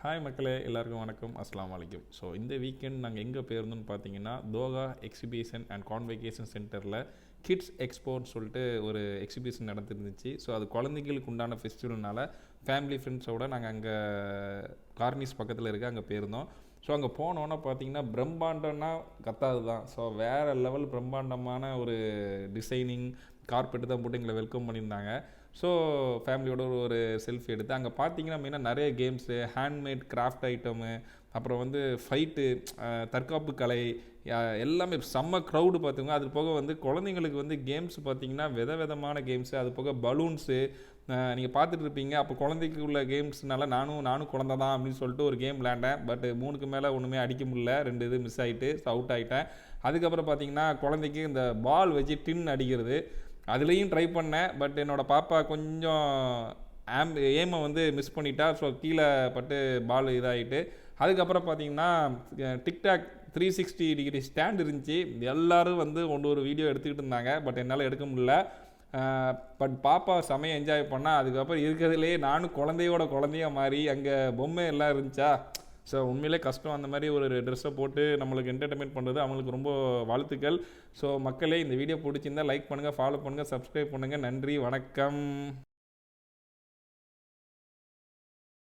Hi மக்களே, எல்லாருக்கும் வணக்கம். அஸ்ஸலாமு அலைக்கும். ஸோ இந்த வீக்கெண்ட் நாங்கள் எங்கே போயிருந்தோம்னு பார்த்தீங்கன்னா, தோஹா எக்ஸிபிஷன் அண்ட் கான்வெகேஷன் சென்டரில் கிட்ஸ் எக்ஸ்போன்னு சொல்லிட்டு ஒரு எக்ஸிபிஷன் நடந்துருந்துச்சு. ஸோ அது குழந்தைங்களுக்கு உண்டான ஃபெஸ்டிவல்னால ஃபேமிலி ஃப்ரெண்ட்ஸோடு நாங்கள் அங்கே கார்னிஸ் பக்கத்தில் இருக்க அங்கே போயிருந்தோம். ஸோ அங்கே போனோன்னா பார்த்தீங்கன்னா பிரம்மாண்டம்னா கத்தாது தான். ஸோ வேறு லெவல் பிரம்மாண்டமான ஒரு டிசைனிங் கார்பெட்டு தான் போட்டு எங்களை வெல்கம் பண்ணியிருந்தாங்க. ஸோ ஃபேமிலியோட ஒரு செல்ஃபி எடுத்து அங்கே பார்த்தீங்கன்னா மெயினாக நிறைய கேம்ஸு, ஹேண்ட்மேட் கிராஃப்ட் ஐட்டமு, அப்புறம் வந்து ஃபைட்டு, தற்காப்பு கலை, எல்லாமே செம்ம க்ரௌடு பார்த்துங்க. அது போக வந்து குழந்தைங்களுக்கு வந்து கேம்ஸ் பார்த்திங்கன்னா விதமான கேம்ஸு, அது போக பலூன்ஸு நீங்கள் பார்த்துட்டு இருப்பீங்க. அப்போ குழந்தைக்கு உள்ள கேம்ஸ்னால நானும் குழந்தை தான் அப்படின்னு சொல்லிட்டு ஒரு கேம் விளையாண்டேன். பட் 3க்கு மேலே ஒன்றுமே அடிக்க முடியல, 2 இது மிஸ் ஆகிட்டு அவுட் ஆகிட்டேன். அதுக்கப்புறம் பார்த்தீங்கன்னா குழந்தைக்கு இந்த பால் வச்சு டின் அடிக்கிறது, அதுலேயும் ட்ரை பண்ணேன். பட் என்னோடய பாப்பா கொஞ்சம் ஏமை வந்து மிஸ் பண்ணிட்டா. ஸோ கீழே பட்டு பால் இதாகிட்டு. அதுக்கப்புறம் பார்த்தீங்கன்னா டிக்டாக் 360 டிகிரி ஸ்டாண்ட் இருந்துச்சு. எல்லோரும் வந்து ஒரு வீடியோ எடுத்துக்கிட்டு இருந்தாங்க. பட் என்னால் எடுக்க முடியல. பட் பாப்பா செமையை என்ஜாய் பண்ணால். அதுக்கப்புறம் இருக்கிறதுலே நானும் குழந்தையாக மாறி அங்கே பொம்மை எல்லாம் இருந்துச்சா. ஸோ உண்மையிலே கஷ்டம். அந்த மாதிரி ஒரு ட்ரெஸ்ஸை போட்டு நம்மளுக்கு என்டர்டைன்மெண்ட் பண்ணுறது அவங்களுக்கு ரொம்ப வாழ்த்துக்கள். ஸோ மக்களே, இந்த வீடியோ பிடிச்சிருந்தால் லைக் பண்ணுங்கள், ஃபாலோ பண்ணுங்கள், சப்ஸ்கிரைப் பண்ணுங்கள். நன்றி, வணக்கம்.